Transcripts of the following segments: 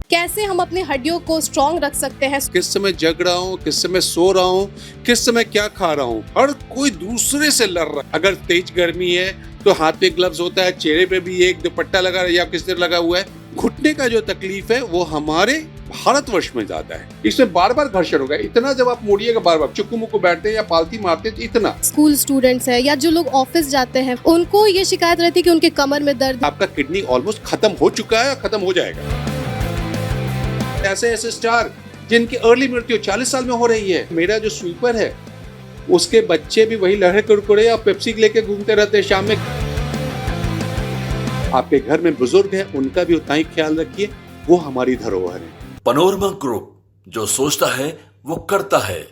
कैसे हम अपनी हड्डियों को स्ट्रॉन्ग रख सकते हैं। किस समय जग रहा हूँ, किस समय सो रहा हूँ, किस समय क्या खा रहा हूँ, हर कोई दूसरे से लड़ रहा है। अगर तेज गर्मी है तो हाथ पे ग्लव्स होता है, चेहरे पे भी एक दुपट्टा लगा या किस तरह लगा हुआ है। घुटने का जो तकलीफ है वो हमारे भारतवर्ष में ज्यादा है। इसमें बार बार घर्षण होगा, इतना जब आप मोड़िएगा बार बार चुक्कू मुक्कू बैठते हैं या पालती मारते तो इतना। स्कूल स्टूडेंट्स है या जो लोग ऑफिस जाते हैं उनको ये शिकायत रहती है कि उनके कमर में दर्द। आपका किडनी ऑलमोस्ट खत्म हो चुका है, खत्म हो जाएगा। ऐसे ऐसे स्टार जिनकी अर्ली मृत्यु 40 साल में हो रही है। मेरा जो स्वीपर है उसके बच्चे भी वही लहर कुरकुरे और पेप्सी लेके घूमते रहते हैं शाम में। आपके घर में बुजुर्ग हैं, उनका भी उतना ही ख्याल रखिए, वो हमारी धरोहर है। पनोरमा ग्रुप, जो सोचता है वो करता है।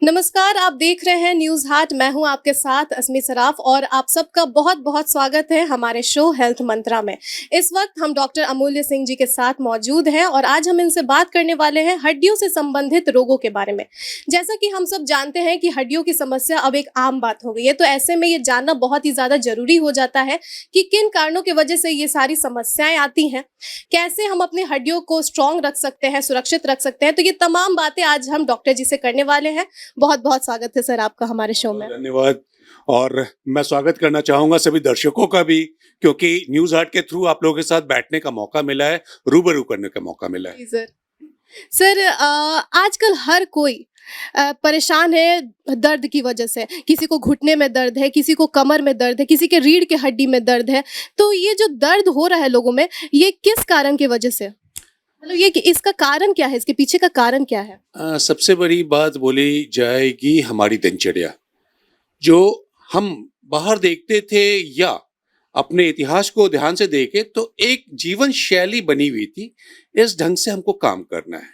नमस्कार, आप देख रहे हैं न्यूज हाट। मैं हूं आपके साथ अस्मी सराफ और आप सबका बहुत बहुत स्वागत है हमारे शो हेल्थ मंत्रा में। इस वक्त हम डॉक्टर अमूल्य सिंह जी के साथ मौजूद हैं और आज हम इनसे बात करने वाले हैं हड्डियों से संबंधित रोगों के बारे में। जैसा कि हम सब जानते हैं कि हड्डियों की समस्या अब एक आम बात हो गई है, तो ऐसे में ये जानना बहुत ही ज़्यादा जरूरी हो जाता है कि किन कारणों की वजह से ये सारी समस्याएं आती हैं, कैसे हम अपनी हड्डियों को स्ट्रॉन्ग रख सकते हैं, सुरक्षित रख सकते हैं। तो ये तमाम बातें आज हम डॉक्टर जी से करने वाले हैं। बहुत बहुत स्वागत है सर आपका हमारे शो में। धन्यवाद। और मैं स्वागत करना चाहूंगा सभी दर्शकों का भी, क्योंकि न्यूज हाट के थ्रू आप लोगों के साथ बैठने का मौका मिला है, रूबरू करने का मौका मिला है। सर आजकल हर कोई परेशान है दर्द की वजह से। किसी को घुटने में दर्द है, किसी को कमर में दर्द है, किसी के रीढ़ के हड्डी में दर्द है। तो ये जो दर्द हो रहा है लोगों में, ये किस कारण की वजह से, मतलब ये इसका कारण क्या है, इसके पीछे का कारण क्या है? सबसे बड़ी बात बोली जाएगी हमारी दिनचर्या। जो हम बाहर देखते थे या अपने इतिहास को ध्यान से देखें तो एक जीवन शैली बनी हुई थी, इस ढंग से हमको काम करना है।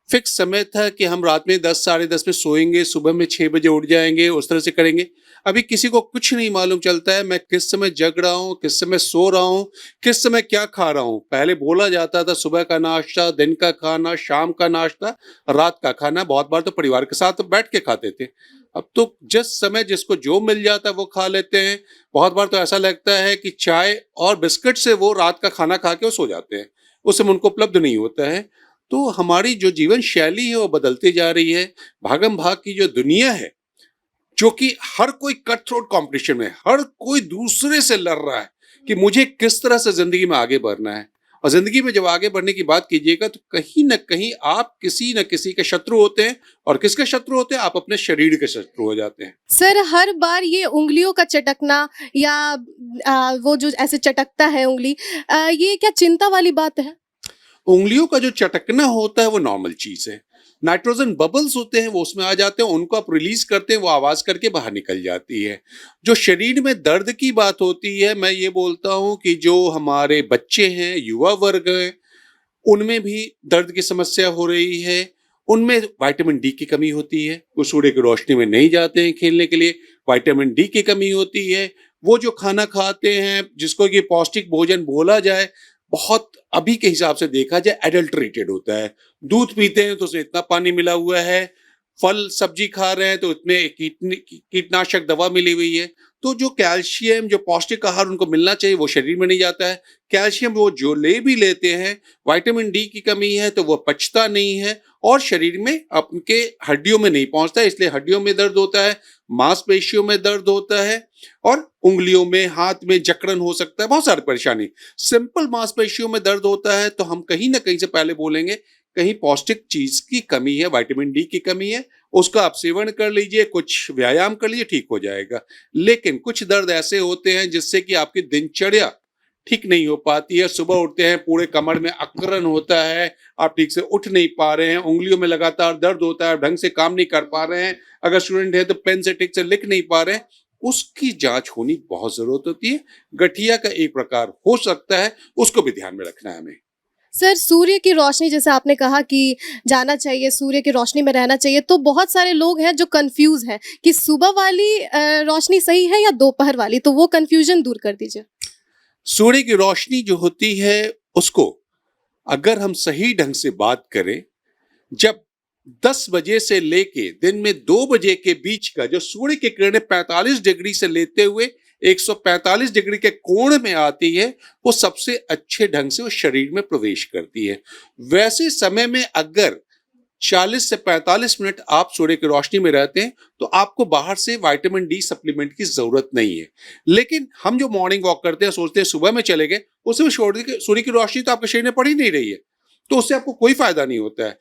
फिक्स समय था कि हम रात में 10 साढ़े 10 में सोएंगे, सुबह में 6 बजे उठ जाएंगे, उस तरह से करेंगे। अभी किसी को कुछ नहीं मालूम चलता है मैं किस समय जग रहा हूँ, किस समय सो रहा हूँ, किस समय क्या खा रहा हूँ। पहले बोला जाता था सुबह का नाश्ता, दिन का खाना, शाम का नाश्ता, रात का खाना। बहुत बार तो परिवार के साथ बैठ के खाते थे। अब तो जिस समय जिसको जो मिल जाता है वो खा लेते हैं। बहुत बार तो ऐसा लगता है कि चाय और बिस्किट से वो रात का खाना खा के वो सो जाते हैं, उस समय उनको उपलब्ध नहीं होता है। तो हमारी जो जीवन शैली है वो बदलती जा रही है। भागम भाग की जो दुनिया है, जो कि हर कोई कट थ्रोट कॉम्पिटिशन में, हर कोई दूसरे से लड़ रहा है कि मुझे किस तरह से जिंदगी में आगे बढ़ना है। और जिंदगी में जब आगे बढ़ने की बात कीजिएगा तो कहीं ना कहीं आप किसी न किसी के शत्रु होते हैं। और किसके शत्रु होते हैं? आप अपने शरीर के शत्रु हो जाते हैं। सर हर बार ये उंगलियों का चटकना या वो जो ऐसे चटकता है उंगली, ये क्या चिंता वाली बात है? उंगलियों का जो चटकना होता है वो नॉर्मल चीज है। नाइट्रोजन बबल्स होते हैं वो उसमें आ जाते हैं, उनको आप रिलीज करते हैं, वो आवाज करके बाहर निकल जाती है। जो शरीर में दर्द की बात होती है, मैं ये बोलता हूं कि जो हमारे बच्चे हैं, युवा वर्ग है, उनमें भी दर्द की समस्या हो रही है। उनमें विटामिन डी की कमी होती है, वो सूर्य की रोशनी में नहीं जाते हैं खेलने के लिए, विटामिन डी की कमी होती है। वो जो खाना खाते हैं, जिसको कि पौष्टिक भोजन बोला जाए, बहुत अभी के हिसाब से देखा जाए एडल्ट्रेटेड होता है। दूध पीते हैं तो उसमें इतना पानी मिला हुआ है, फल सब्जी खा रहे हैं तो इसमें कीटनाशक दवा मिली हुई है। तो जो कैल्शियम, जो पौष्टिक आहार उनको मिलना चाहिए वो शरीर में नहीं जाता है। कैल्शियम वो जो ले भी लेते हैं, विटामिन डी की कमी है तो वो पचता नहीं है और शरीर में अपने हड्डियों में नहीं पहुंचता है, इसलिए हड्डियों में दर्द होता है, मांसपेशियों में दर्द होता है और उंगलियों में, हाथ में जकड़न हो सकता है, बहुत सारी परेशानी। सिंपल मांसपेशियों में दर्द होता है तो हम कहीं ना कहीं से पहले बोलेंगे कहीं पौष्टिक चीज की कमी है, विटामिन डी की कमी है। उसका आप सेवन कर लीजिए, कुछ व्यायाम कर लीजिए, ठीक हो जाएगा। लेकिन कुछ दर्द ऐसे होते हैं जिससे कि आपकी दिनचर्या ठीक नहीं हो पाती है। सुबह उठते हैं पूरे कमर में अकड़न होता है, आप ठीक से उठ नहीं पा रहे हैं, उंगलियों में लगातार दर्द होता है, ढंग से काम नहीं कर पा रहे हैं। अगर स्टूडेंट है तो पेन से ठीक से लिख नहीं पा रहे हैं, उसकी जांच होनी बहुत जरूरत होती है। गठिया का एक प्रकार हो सकता है, उसको भी ध्यान में रखना है हमें। सर सूर्य की रोशनी, जैसे आपने कहा कि जाना चाहिए, सूर्य की रोशनी में रहना चाहिए, तो बहुत सारे लोग हैं जो कंफ्यूज हैं कि सुबह वाली रोशनी सही है या दोपहर वाली, तो वो कंफ्यूजन दूर कर दीजिए। सूर्य की रोशनी जो होती है उसको अगर हम सही ढंग से बात करें, जब 10 बजे से लेके दिन में 2 बजे के बीच का जो सूर्य की किरणें 45 डिग्री से लेते हुए 145 डिग्री के कोण में आती है, वो सबसे अच्छे ढंग से वो शरीर में प्रवेश करती है। वैसे समय में अगर 40 से 45 मिनट आप सूर्य की रोशनी में रहते हैं तो आपको बाहर से विटामिन डी सप्लीमेंट की जरूरत नहीं है। लेकिन हम जो मॉर्निंग वॉक करते हैं, सोचते हैं सुबह में चले गए, उसमें सूर्य की रोशनी तो आपके शरीर में पड़ ही नहीं रही है, तो उससे आपको कोई फायदा नहीं होता है।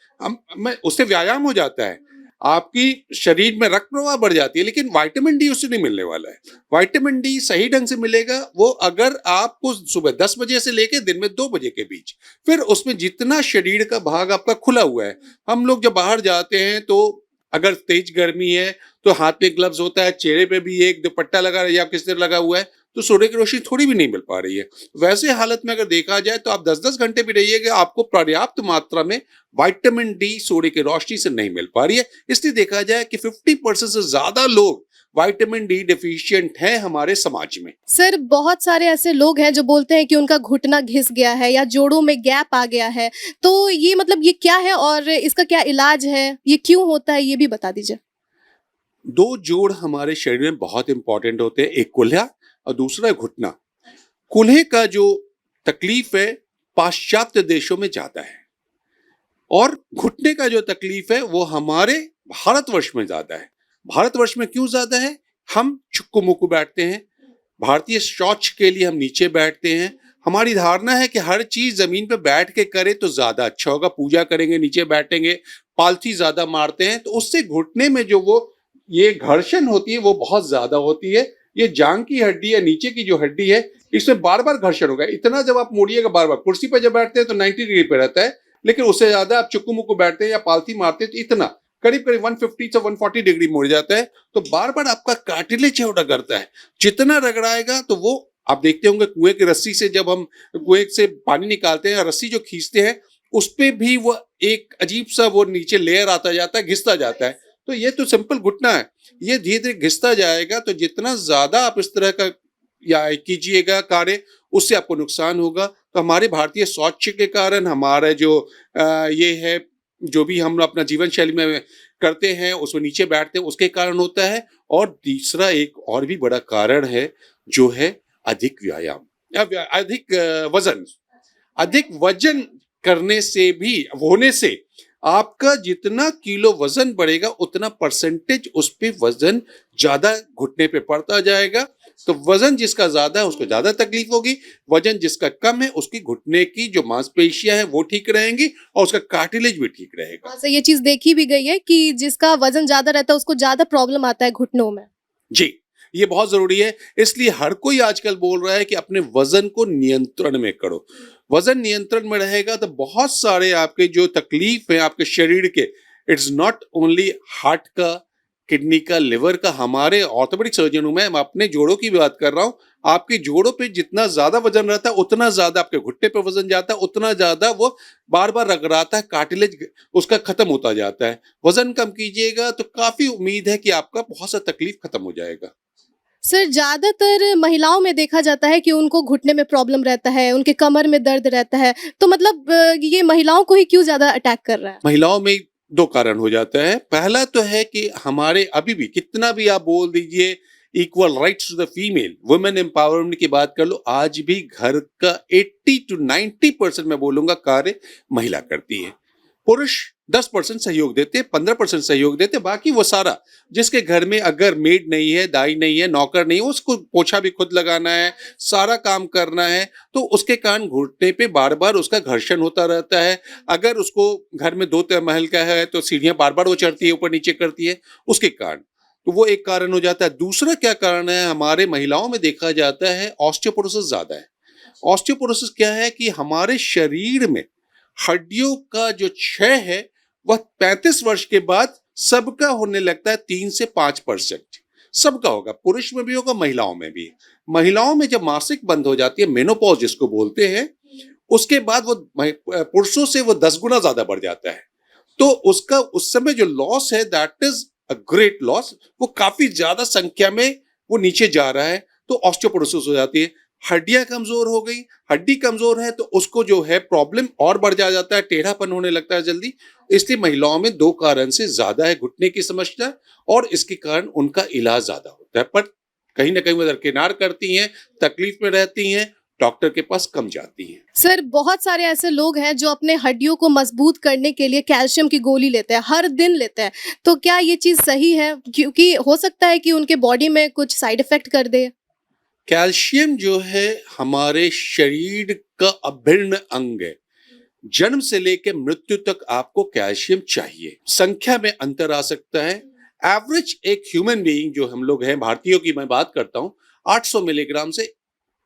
उससे व्यायाम हो जाता है, आपकी शरीर में रक्त प्रवाह बढ़ जाती है, लेकिन विटामिन डी उससे नहीं मिलने वाला है। विटामिन डी सही ढंग से मिलेगा वो अगर आपको सुबह 10 बजे से लेकर दिन में 2 बजे के बीच, फिर उसमें जितना शरीर का भाग आपका खुला हुआ है। हम लोग जब बाहर जाते हैं तो अगर तेज गर्मी है तो हाथ पे ग्लव्स होता है, चेहरे पे भी एक दुपट्टा लगा है या किस तरह लगा हुआ है, तो सूर्य की रोशनी थोड़ी भी नहीं मिल पा रही है। वैसे हालत में अगर देखा जाए तो आप 10-10 घंटे भी रहिएगा, आपको पर्याप्त मात्रा में विटामिन डी सूर्य की रोशनी से नहीं मिल पा रही है। इसलिए देखा जाए कि 50% से ज्यादा लोग विटामिन डी डिफिशिएंट हैं हमारे समाज में। सर, बहुत सारे ऐसे लोग हैं जो बोलते हैं कि उनका घुटना घिस गया है या जोड़ों में गैप आ गया है, तो ये मतलब ये क्या है और इसका क्या इलाज है, ये क्यों होता है, ये भी बता दीजिए। 2 जोड़ हमारे शरीर में बहुत इंपॉर्टेंट होते हैं, एक कुल्हा और दूसरा घुटना। कुल्हे का जो तकलीफ है पाश्चात्य देशों में ज्यादा है, और घुटने का जो तकलीफ है वो हमारे भारतवर्ष में ज्यादा है। भारतवर्ष में क्यों ज्यादा है? हम चुक्कू मुक्कू बैठते हैं, भारतीय शौच के लिए हम नीचे बैठते हैं। हमारी धारणा है कि हर चीज जमीन पे बैठ के करे तो ज्यादा अच्छा होगा, पूजा करेंगे नीचे बैठेंगे, पालथी ज्यादा मारते हैं, तो उससे घुटने में जो वो ये घर्षण होती है वो बहुत ज्यादा होती है। ये जांग की हड्डी है, नीचे की जो हड्डी है, इसमें बार बार घर्षण होगा। इतना जब आप मोड़िएगा बार बार, कुर्सी पर जब बैठते हैं तो 90 डिग्री पे रहता है, लेकिन उससे ज्यादा आप चुक्कू मुक्कू बैठते हैं या पालथी मारते हैं तो इतना करीब 150 से 140 डिग्री मुड़ जाता है। तो बार बार आपका कार्टिलेज छोटा करता है, जितना रगड़ाएगा तो वो आप देखते होंगे कुएं की रस्सी से, जब हम कुएं से पानी निकालते हैं, रस्सी जो खींचते हैं उस पे भी वो एक अजीब सा वो नीचे लेयर आता जाता है, घिसता जाता है। तो ये तो सिंपल घुटना है, ये धीरे धीरे घिसता जाएगा। तो जितना ज्यादा आप इस तरह का या कीजिएगा कार्य, उससे आपको नुकसान होगा। तो हमारे भारतीय शौच के कारण हमारा जो ये है, जो भी हम अपना जीवन शैली में करते हैं उसमें नीचे बैठते हैं, उसके कारण होता है। और तीसरा एक और भी बड़ा कारण है जो है अधिक व्यायाम या अधिक वजन करने से भी होने से आपका जितना किलो वजन बढ़ेगा उतना परसेंटेज उस पे वजन ज्यादा घुटने पे पड़ता जाएगा। तो वजन जिसका ज्यादा है उसको ज्यादा तकलीफ होगी, वजन जिसका कम है उसकी घुटने की जो मांसपेशियां हैं वो ठीक रहेंगी और उसका कार्टिलेज भी ठीक रहेगा। हाँ, ये चीज देखी भी गई है कि जिसका वजन ज्यादा रहता है उसको ज्यादा प्रॉब्लम आता है घुटनों में। जी, ये बहुत जरूरी है। इसलिए हर कोई आजकल बोल रहा है कि अपने वजन को नियंत्रण में करो। वजन नियंत्रण में रहेगा तो बहुत सारे आपके जो तकलीफ है आपके शरीर के, इट्स नॉट ओनली हार्ट का, किडनी का, लिवर का। हमारे ऑर्थोपेडिक सर्जन हूं मैं अपने जोड़ों की बात कर रहा हूं। आपके जोड़ों पे जितना ज्यादा वजन रहता है उतना ज्यादा आपके घुटने पे वजन जाता है, उतना ज्यादा वो बार बार रगड़ाता है, कार्टिलेज उसका खत्म होता जाता है। वजन कम कीजिएगा तो काफी उम्मीद है कि आपका बहुत सा तकलीफ खत्म हो जाएगा। सर, ज्यादातर महिलाओं में देखा जाता है कि उनको घुटने में प्रॉब्लम रहता है, उनके कमर में दर्द रहता है, तो मतलब ये महिलाओं को ही क्यों ज्यादा अटैक कर रहा है? महिलाओं में 2 कारण हो जाता है। पहला तो है कि हमारे अभी भी कितना भी आप बोल दीजिए equal rights to the female, women empowerment की बात कर लो, आज भी घर का 80 to 90% मैं बोलूंगा कार्य महिला करती है। पुरुष 10% सहयोग देते, 15% सहयोग देते, बाकी वो सारा जिसके घर में अगर मेड नहीं है, दाई नहीं है, नौकर नहीं है, उसको पोछा भी खुद लगाना है, सारा काम करना है, तो उसके कारण घुटने पे बार बार उसका घर्षण होता रहता है। अगर उसको घर में 2 महल का है तो सीढ़ियां बार बार वो चढ़ती है, ऊपर नीचे करती है, उसके कारण तो वो एक कारण हो जाता है। दूसरा क्या कारण है, हमारे महिलाओं में देखा जाता है ऑस्टियोपोरोसिस ज्यादा है। ऑस्टियोपोरोसिस क्या है कि हमारे शरीर में हड्डियों का जो क्षय है वह 35 वर्ष के बाद सबका होने लगता है। 3 से 5% सबका होगा, पुरुष में भी होगा, महिलाओं में भी। महिलाओं में जब मासिक बंद हो जाती है, मेनोपॉज जिसको बोलते हैं, उसके बाद वो पुरुषों से वो 10 गुना ज्यादा बढ़ जाता है। तो उसका उस समय जो लॉस है that is a great loss, वो काफी ज्यादा संख्या में वो नीचे जा रहा है, तो ऑस्टियोपोरोसिस हो जाती है। हड्डियां कमजोर हो गई, हड्डी कमजोर है तो उसको जो है प्रॉब्लम और बढ़ जाता है, टेढ़ापन होने लगता है जल्दी। इसलिए महिलाओं में 2 कारण से ज्यादा है घुटने की समस्या, और इसके कारण उनका इलाज ज्यादा होता है। पर कहीं ना कहीं वो दरकिनार करती हैं, तकलीफ में रहती हैं, डॉक्टर के पास कम जाती हैं। सर, बहुत सारे ऐसे लोग हैं जो अपने हड्डियों को मजबूत करने के लिए कैल्शियम की गोली लेते हैं, हर दिन लेते हैं। तो क्या ये चीज़ सही है? क्योंकि हो सकता है कि उनके बॉडी में कुछ साइड इफ़ेक्ट कर दे। कैल्शियम जो है हमारे शरीर का अभिन्न अंग है। जन्म से लेकर मृत्यु तक आपको कैल्शियम चाहिए। संख्या में अंतर आ सकता है। एवरेज एक ह्यूमन बीइंग जो हम लोग हैं, भारतीयों की मैं बात करता हूँ, 800 मिलीग्राम से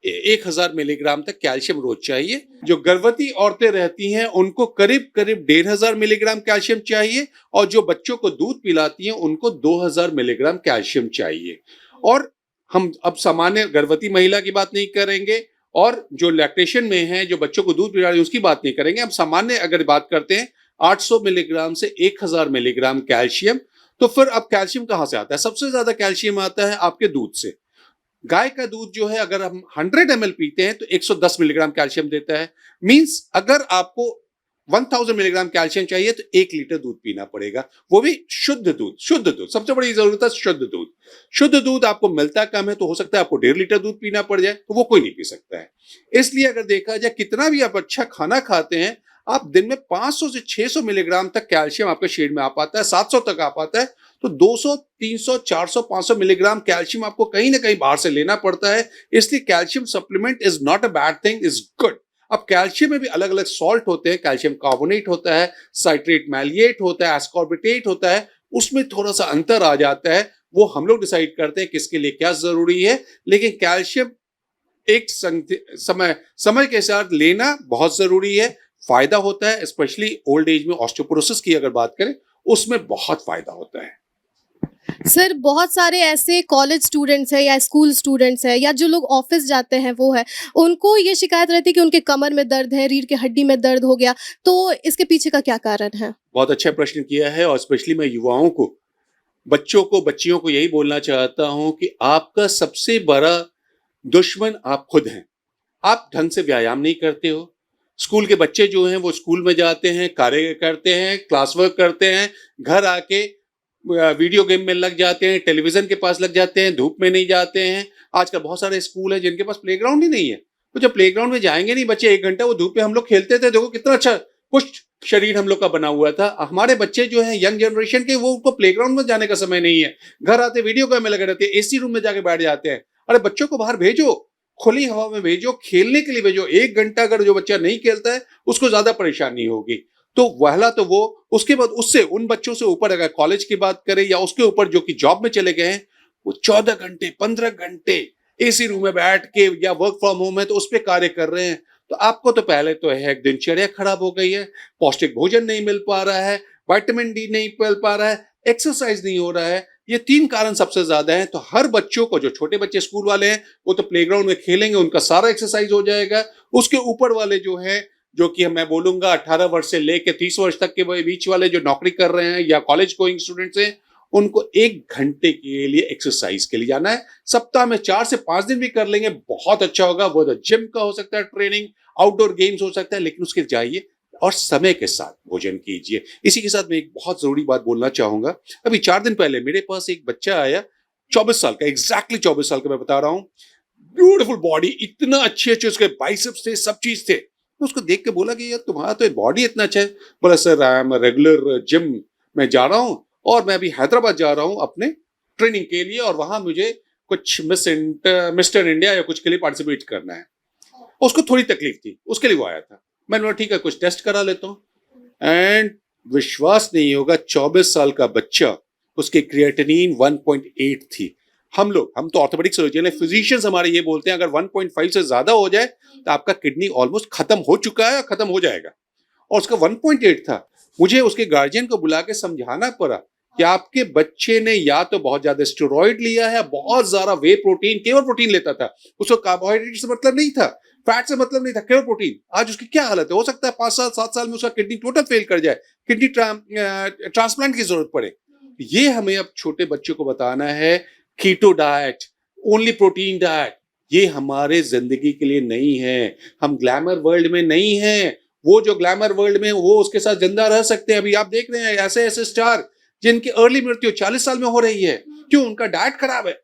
1000 मिलीग्राम तक कैल्शियम रोज चाहिए। जो गर्भवती औरतें रहती हैं उनको करीब करीब 1500 मिलीग्राम कैल्शियम चाहिए, और जो बच्चों को दूध पिलाती हैं उनको 2000 मिलीग्राम कैल्शियम चाहिए। और हम अब सामान्य गर्भवती महिला की बात नहीं करेंगे, और जो लैक्टेशन में है, जो बच्चों को दूध पिला रही है, उसकी बात नहीं करेंगे। हम सामान्य अगर बात करते हैं 800 मिलीग्राम से 1000 मिलीग्राम कैल्शियम। तो फिर अब कैल्शियम कहाँ से आता है? सबसे ज्यादा कैल्शियम आता है आपके दूध से। गाय का दूध जो है, अगर हम 100 ml पीते हैं तो 110 मिलीग्राम कैल्शियम देता है। मींस अगर आपको 1000 मिलीग्राम कैल्शियम चाहिए तो 1 लीटर दूध पीना पड़ेगा, वो भी शुद्ध दूध। शुद्ध दूध सबसे बड़ी जरूरत है, शुद्ध दूध। शुद्ध दूध आपको मिलता कम है, तो हो सकता है आपको 1.5 लीटर दूध पीना पड़ जाए, तो वो कोई नहीं पी सकता है। इसलिए अगर देखा जाए, कितना भी आप अच्छा खाना खाते हैं, आप दिन में 500 से 600 मिलीग्राम तक कैल्शियम आपके शरीर में आ पाता है, 700 तक आ पाता है। तो 200, 300, 400, 500 मिलीग्राम कैल्शियम आपको कहीं ना कहीं बाहर से लेना पड़ता है। इसलिए calcium supplement is not a bad thing, is good. अब कैल्शियम में भी अलग अलग सॉल्ट होते हैं। कैल्शियम कार्बोनेट होता है, साइट्रेट मैलिएट होता है, एस्कॉर्बिटेट होता है। उसमें थोड़ा सा अंतर आ जाता है, वो हम लोग डिसाइड करते हैं किसके लिए क्या जरूरी है। लेकिन कैल्शियम एक समय के साथ लेना बहुत जरूरी है। फायदा होता है, स्पेशली ओल्ड एज में ऑस्टियोपोरोसिस की अगर बात करें, उसमें बहुत फायदा होता है। सर, बहुत सारे ऐसे कॉलेज स्टूडेंट्स हैं या स्कूल स्टूडेंट्स हैं या जो लोग ऑफिस जाते हैं वो है, उनको ये शिकायत रहती है कि उनके कमर में दर्द है, रीढ़ की हड्डी में दर्द हो गया। तो इसके पीछे का क्या कारण है? बहुत अच्छा प्रश्न किया है, और स्पेशली मैं युवाओं को, बच्चों को, बच्चियों को यही बोलना चाहता हूं कि आपका सबसे बड़ा दुश्मन आप खुद हैं। आप ढंग से व्यायाम नहीं करते हो। स्कूल के बच्चे जो हैं वो स्कूल में जाते हैं, कार्य करते हैं, क्लास वर्क करते हैं, घर आके वीडियो गेम में लग जाते हैं, टेलीविजन के पास लग जाते हैं, धूप में नहीं जाते हैं। आजकल बहुत सारे स्कूल हैं जिनके पास प्लेग्राउंड ही नहीं है। तो जब प्लेग्राउंड में जाएंगे नहीं बच्चे, 1 घंटा वो धूप में हम लोग खेलते थे, देखो कितना अच्छा पुष्ट शरीर हम लोग का बना हुआ था। हमारे बच्चे जो हैं यंग जनरेशन के, वो उनको प्लेग्राउंड में जाने का समय नहीं है। घर आते वीडियो गेम में लगे रहते हैं, एसी रूम में जाके बैठ जाते हैं। अरे बच्चों को बाहर भेजो, खुली हवा में भेजो, खेलने के लिए भेजो। 1 घंटा अगर जो बच्चा नहीं खेलता है उसको ज्यादा परेशानी होगी। तो वहला तो वो, उसके बाद उससे उन बच्चों से ऊपर अगर कॉलेज की बात करें या उसके ऊपर जो कि जॉब में चले गए हैं, वो 14 घंटे 15 घंटे एसी रूम में बैठ के या वर्क फ्रॉम होम है तो उस पर कार्य कर रहे हैं। तो आपको तो पहले तो है दिनचर्या खराब हो गई है, पौष्टिक भोजन नहीं मिल पा रहा है, विटामिन डी नहीं मिल पा रहा है, एक्सरसाइज नहीं हो रहा है। ये 3 कारण सबसे ज्यादा है। तो हर बच्चों को, जो छोटे बच्चे स्कूल वाले हैं वो तो प्लेग्राउंड में खेलेंगे, उनका सारा एक्सरसाइज हो जाएगा। उसके ऊपर वाले जो है, जो कि मैं बोलूंगा 18 वर्ष से लेकर 30 वर्ष तक के बीच वाले जो नौकरी कर रहे हैं या कॉलेज गोइंग स्टूडेंट्स हैं, उनको 1 घंटे के लिए एक्सरसाइज के लिए जाना है। सप्ताह में 4 से 5 दिन भी कर लेंगे, बहुत अच्छा होगा। वो तो जिम का हो सकता है, ट्रेनिंग, आउटडोर गेम्स हो सकता है, लेकिन उसके जाइए और समय के साथ भोजन कीजिए। इसी के साथ मैं एक बहुत जरूरी बात बोलना चाहूंगा। अभी 4 दिन पहले मेरे पास एक बच्चा आया, 24 साल का, एग्जैक्टली 24 साल का मैं बता रहा हूँ। ब्यूटीफुल बॉडी, इतना अच्छे अच्छे उसके बाइसेप्स थे, सब चीज थे। तो उसको देख के बोला कि यार तुम्हारा तो बॉडी इतना अच्छा है। बोला sir I am regular gym में जा रहा हूँ, और मैं अभी हैदराबाद जा रहा हूँ अपने ट्रेनिंग के लिए, और वहां मुझे कुछ मिस्टर इंडिया या कुछ के लिए पार्टिसिपेट करना है। उसको थोड़ी तकलीफ थी, उसके लिए वो आया था। मैंने बोला ठीक है, कुछ टेस्ट करा लेता हूँ। एंड विश्वास नहीं होगा, 24 साल का बच्चा, उसके क्रिएटिनिन 1.8 थी। हम तो ऑर्थोपेडिक सर्जन है, फिजिशियंस हमारे ये बोलते हैं अगर 1.5 से ज्यादा हो जाए तो आपका किडनी ऑलमोस्ट खत्म हो चुका है, खत्म हो जाएगा। और उसका 1.8 था। मुझे उसके गार्जियन को बुला के समझाना पड़ा कि आपके बच्चे ने या तो बहुत ज्यादा स्टेरॉइड लिया है, बहुत ज्यादा वे प्रोटीन, केवल प्रोटीन लेता था, उसको कार्बोहाइड्रेट से मतलब नहीं था, फैट से मतलब नहीं था, केवल प्रोटीन। आज उसकी क्या हालत है? हो सकता है 5 साल 7 साल में उसका किडनी टोटल फेल कर जाए, किडनी ट्रांसप्लांट की जरूरत पड़े। ये हमें अब छोटे बच्चों को बताना है। Keto diet, only protein diet, ये हमारे जिंदगी के लिए नहीं है। हम ग्लैमर वर्ल्ड में नहीं है। वो जो ग्लैमर वर्ल्ड में, वो उसके साथ जिंदा रह सकते हैं। अभी आप देख रहे हैं ऐसे ऐसे स्टार जिनकी अर्ली मृत्यु 40 साल में हो रही है। क्यों? उनका डाइट खराब है।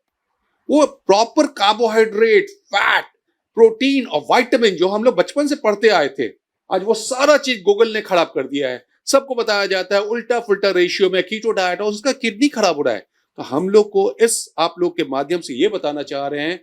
वो प्रॉपर कार्बोहाइड्रेट, फैट, प्रोटीन और विटामिन जो हम लोग बचपन से पढ़ते आए थे, आज वो सारा चीज गूगल ने खराब कर दिया है। सबको बताया जाता है उल्टा फुल्टा रेशियो में कीटो डाइट और उसका किडनी खराब हो रहा है। तो हम लोग को इस आप लोग के माध्यम से ये बताना चाह रहे हैं,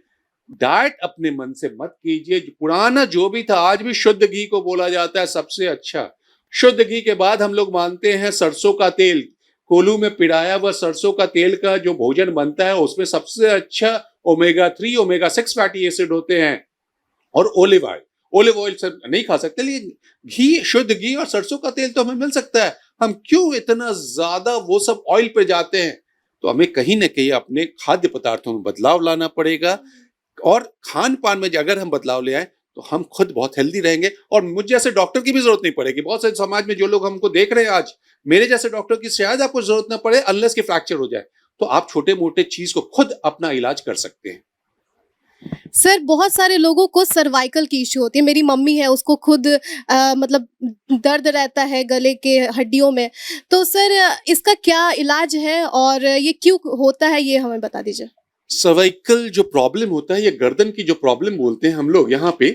डाइट अपने मन से मत कीजिए। पुराना जो भी था, आज भी शुद्ध घी को बोला जाता है सबसे अच्छा। शुद्ध घी के बाद हम लोग मानते हैं सरसों का तेल, कोल्हू में पिराया हुआ सरसों का तेल का जो भोजन बनता है उसमें सबसे अच्छा ओमेगा 3 ओमेगा 6 फैटी एसिड होते हैं। और ऑलिव ऑयल से नहीं खा सकते, लेकिन घी, शुद्ध घी और सरसों का तेल तो हमें मिल सकता है। हम क्यों इतना ज्यादा वो सब ऑयल पे जाते हैं? तो हमें कहीं ना कहीं अपने खाद्य पदार्थों में बदलाव लाना पड़ेगा। और खान पान में अगर हम बदलाव ले आए तो हम खुद बहुत हेल्दी रहेंगे और मुझ जैसे डॉक्टर की भी जरूरत नहीं पड़ेगी। बहुत सारे समाज में जो लोग हमको देख रहे हैं आज, मेरे जैसे डॉक्टर की शायद आपको जरूरत ना पड़े, अनलेस कि फ्रैक्चर हो जाए। तो आप छोटे मोटे चीज को खुद अपना इलाज कर सकते हैं। सर बहुत सारे लोगों को सर्वाइकल की इश्यू होती है। मेरी मम्मी है, उसको खुद मतलब दर्द रहता है गले के हड्डियों में। तो सर इसका क्या इलाज है और ये क्यों होता है, ये हमें बता दीजिए। सर्वाइकल जो प्रॉब्लम होता है, ये गर्दन की जो प्रॉब्लम बोलते हैं हम लोग यहाँ पे,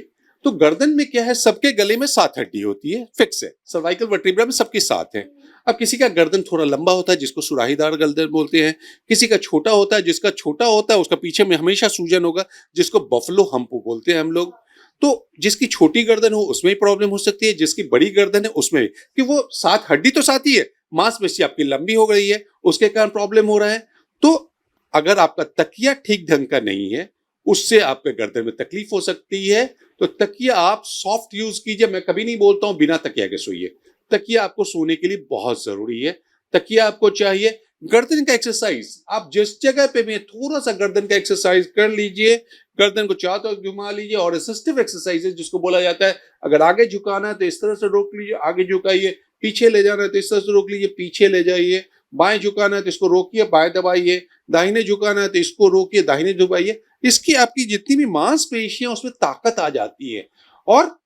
तो गर्दन में क्या है, सबके गले में 7 हड्डी होती है, फिक्स है। सर्वाइकल वर्टिब्रा में सबकी 7 है। अब किसी का गर्दन थोड़ा लंबा होता है जिसको सुराहीदार गर्दन बोलते हैं, किसी का छोटा होता है, जिसका छोटा होता है उसका पीछे में हमेशा सूजन होगा, जिसको बफलो हम्प बोलते हैं हम लोग। तो जिसकी छोटी गर्दन हो उसमें भी प्रॉब्लम हो सकती है, जिसकी बड़ी गर्दन है उसमें भी, कि वो 7 हड्डी तो 7 ही है, मांसपेशी आपकी लंबी हो गई है, उसके कारण प्रॉब्लम हो रहा है। तो अगर आपका तकिया ठीक ढंग का नहीं है, उससे आपके गर्दन में तकलीफ हो सकती है। तो तकिया आप सॉफ्ट यूज कीजिए। मैं कभी नहीं बोलता हूं बिना तकिया के सोइए। तकिया आपको सोने के लिए बहुत जरूरी है। तकिया आपको चाहिए। गर्दन का एक्सरसाइज आप जिस जगह पे भी थोड़ा सा गर्दन का एक्सरसाइज कर लीजिए, गर्दन को चारों तरफ घुमा लीजिए। और असिस्टिव एक्सरसाइजेज जिसको बोला जाता है, अगर आगे झुकाना है तो इस तरह से रोक लीजिए, आगे झुकाइए, पीछे ले जाना है तो इस तरह से रोक लीजिए, पीछे ले जाइए, बाएं झुकाना है तो इसको रोकिए, बाएं दबाइए, दाहिने झुकाना है तो इसको रोकिए, दाहिने दबाइए। इसकी आपकी जितनी भी मांसपेशियां उसमें ताकत आ जाती है। और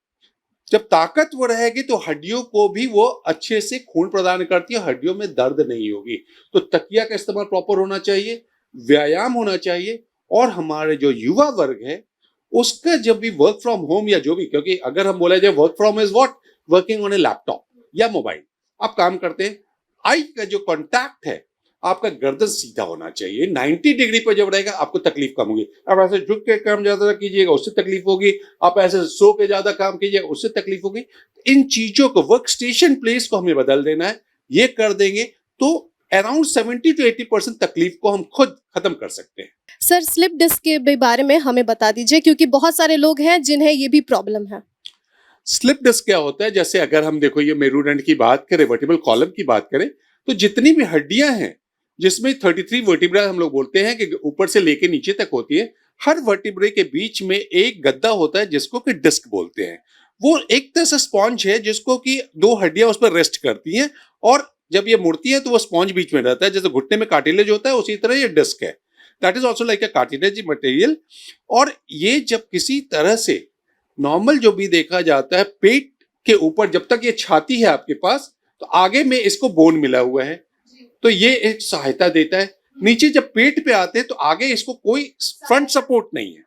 जब ताकत वो रहेगी तो हड्डियों को भी वो अच्छे से खून प्रदान करती है, हड्डियों में दर्द नहीं होगी। तो तकिया का इस्तेमाल प्रॉपर होना चाहिए, व्यायाम होना चाहिए। और हमारे जो युवा वर्ग है उसका जब भी वर्क फ्रॉम होम या जो भी, क्योंकि अगर हम बोला जाए work from is what, working on A laptop या मोबाइल, आप काम करते हैं, आई का जो कॉन्टैक्ट है, आपका गर्दन सीधा होना चाहिए। 90 डिग्री पर जब रहेगा आपको तकलीफ कम होगी। आप ऐसे झुक के काम ज्यादा कीजिएगा उससे तकलीफ होगी, आप ऐसे सो के ज्यादा काम कीजिएगा उससे तकलीफ होगी। इन चीजों को, वर्क स्टेशन प्लेस को हमें बदल देना है। ये कर देंगे तो अराउंड 70 to 80% तकलीफ को हम खुद खत्म कर सकते हैं। सर स्लिप डिस्क के भी बारे में हमें बता दीजिए, क्योंकि बहुत सारे लोग हैं जिन्हें ये भी प्रॉब्लम है। स्लिप डिस्क क्या होता है? जैसे अगर हम देखो ये मेरुदंड की बात करें, वर्टिब्रल कॉलम की बात करें, तो जितनी भी हड्डियां हैं जिसमें 33 वर्टिब्रा हम लोग बोलते हैं कि ऊपर से लेके नीचे तक होती है, हर वर्टिब्रे के बीच में एक गद्दा होता है जिसको कि डिस्क बोलते हैं। वो एक तरह से स्पॉन्ज है जिसको कि 2 हड्डियां उस पर रेस्ट करती हैं, और जब ये मुड़ती है तो वो स्पॉन्ज बीच में रहता है। जैसे घुटने में कार्टिलेज होता है उसी तरह ये डिस्क है। That is also like a cartilage material. और ये जब किसी तरह से नॉर्मल जो भी देखा जाता है, पेट के ऊपर जब तक ये छाती है आपके पास, तो आगे में इसको बोन मिला हुआ है, तो ये एक सहायता देता है। नीचे जब पेट पे आते हैं तो आगे इसको कोई फ्रंट सपोर्ट नहीं है,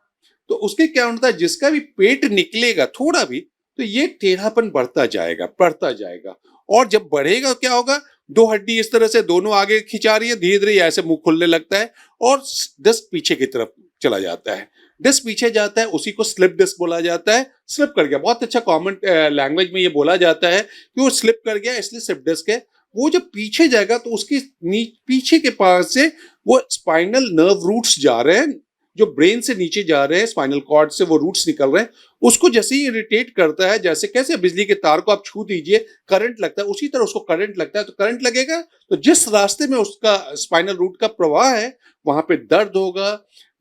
तो उसके क्या होता है, जिसका भी पेट निकलेगा थोड़ा भी, तो ये टेढ़ापन बढ़ता जाएगा। और जब बढ़ेगा क्या होगा, 2 हड्डी इस तरह से दोनों आगे खिंचा रही है, धीरे धीरे ऐसे मुंह खुलने लगता है और डिस्क पीछे की तरफ चला जाता है। डिस्क पीछे जाता है, उसी को स्लिप डिस्क बोला जाता है। स्लिप कर गया, बहुत अच्छा कॉमन लैंग्वेज में ये बोला जाता है कि वो स्लिप कर गया इसलिए स्लिप डिस्क है। वो जब पीछे जाएगा तो उसकी पीछे के पास से वो स्पाइनल नर्व रूट्स जा रहे हैं, जो ब्रेन से नीचे जा रहे हैं, स्पाइनल कॉर्ड से वो रूट्स निकल रहे हैं। उसको जैसे ही इरिटेट करता है, जैसे कैसे बिजली के तार को आप छू दीजिए करंट लगता है, उसी तरह उसको करंट लगता है। तो करंट लगेगा तो जिस रास्ते में उसका स्पाइनल रूट का प्रवाह है वहां पे दर्द होगा,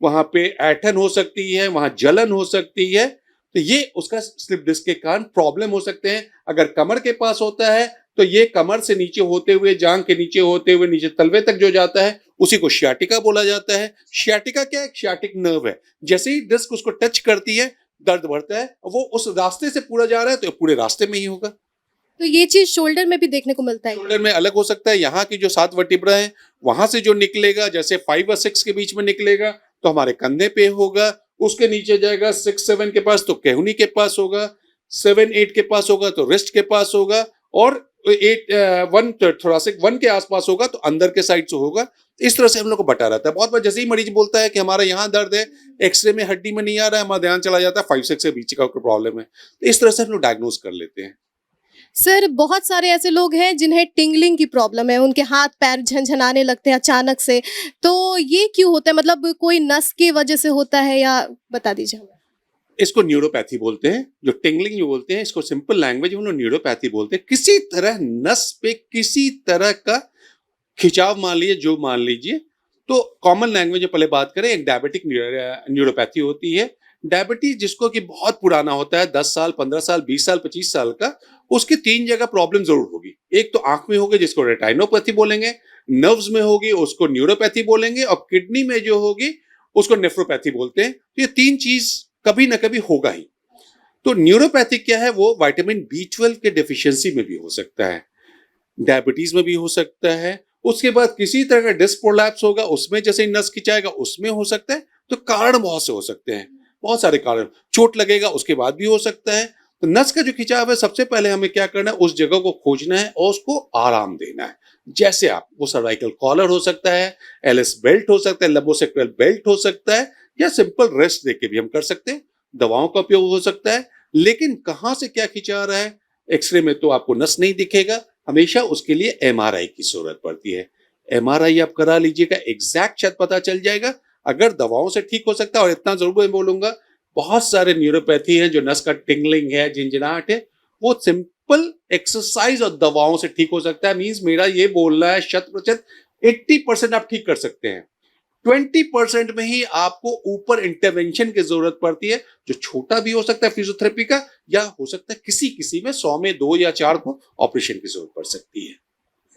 वहां पे ऐंठन हो सकती है, वहां जलन हो सकती है। तो ये उसका स्लिप डिस्क के कारण प्रॉब्लम हो सकते हैं। अगर कमर के पास होता है तो ये कमर से नीचे होते हुए, जांग के नीचे होते हुए नीचे तलवे तक जो जाता है उसी को शियाटिका बोला जाता है। शियाटिका क्या है? शियाटिक नर्व है। जैसे ही डिस्क उसको टच करती है दर्द बढ़ता है, वो उस रास्ते से पूरा जा रहा है तो पूरे रास्ते में ही होगा। तो ये चीज शोल्डर में भी देखने को मिलता है। शोल्डर में अलग हो सकता है। यहाँ की जो 7 वर्टिब्रा है वहां से जो निकलेगा, जैसे 5 और 6 के बीच में निकलेगा, तो हमारे कंधे पे होगा, उसके नीचे जाएगा 6-7 के पास तो केहूनी के पास होगा, 7-8 के पास होगा तो रिस्ट के पास होगा, और 1 थोरासिक 1 के आसपास होगा तो अंदर के साइड से होगा। इस तरह से हम लोग को बटा रहता है। बहुत बार जैसे ही मरीज बोलता है कि हमारा यहाँ दर्द है, एक्सरे में हड्डी में नहीं आ रहा है, हमारा ध्यान चला जाता है 5-6 के बीच का प्रॉब्लम है, तो इस तरह से हम लोग डायग्नोज कर लेते हैं। सर बहुत सारे ऐसे लोग हैं जिन्हें टिंगलिंग की प्रॉब्लम है, उनके हाथ पैर झनझनाने लगते हैं अचानक से, तो ये क्यों होता है? मतलब कोई नस की वजह से होता है या बता दीजिए हमें। इसको न्यूरोपैथी बोलते हैं। जो टिंगलिंग जो बोलते हैं, इसको सिंपल लैंग्वेज में हम लोग न्यूरोपैथी बोलते हैं। किसी तरह नस पे किसी तरह का खिंचाव मान लीजिए, तो कॉमन लैंग्वेज में पहले बात करें, एक डायबिटिक न्यूरोपैथी होती है। डायबिटीज जिसको कि बहुत पुराना होता है, 10 साल 15 साल 20 साल 25 साल का, उसकी 3 जगह प्रॉब्लम जरूर होगी। एक तो आंख में होगी जिसको रेटाइनोपैथी बोलेंगे, नर्व्स में होगी उसको न्यूरोपैथी बोलेंगे, और किडनी में जो होगी उसको नेफ्रोपैथी बोलते हैं। तो ये 3 चीज कभी ना कभी होगा ही। तो न्यूरोपैथी क्या है? वो विटामिन B12 के डेफिशिएंसी में भी हो सकता है, डायबिटीज में भी हो सकता है, उसके बाद किसी तरह का डिस्क प्रोलैप्स होगा, उसमें जैसे नस खिंचाएगा उसमें हो सकता है। तो कारण बहुत से हो सकते हैं, बहुत सारे कारण। चोट लगेगा उसके बाद भी हो सकता है। तो नस का जो खिंचाव है, सबसे पहले हमें क्या करना है, उस जगह को खोजना है और उसको आराम देना है। जैसे आप, वो सर्वाइकल कॉलर हो सकता है, एलिस बेल्ट हो सकता है, लंबोसेक्टल बेल्ट हो सकता है, या सिंपल रेस्ट देके भी हम कर सकते हैं। दवाओं का उपयोग हो सकता है। लेकिन कहां से क्या खिंचा रहा है, एक्सरे में तो आपको नस नहीं दिखेगा, हमेशा उसके लिए MRI की जरूरत पड़ती है। MRI आप करा लीजिएगा, एग्जैक्ट शायद पता चल जाएगा। अगर दवाओं से ठीक हो सकता है, और इतना जरूर मैं बोलूंगा, बहुत सारे न्यूरोपैथी हैं जो नस का टिंगलिंग है, झिंझनाहट है, वो सिंपल एक्सरसाइज और दवाओं से ठीक हो सकता है। मींस मेरा ये बोलना है 100%, 80% आप ठीक कर सकते हैं, 20% में ही आपको ऊपर इंटरवेंशन की जरूरत पड़ती है, जो छोटा भी हो सकता है फिजियोथेरेपी का, या हो सकता है किसी में 100 में 2 या 4 को ऑपरेशन की जरूरत पड़ सकती है।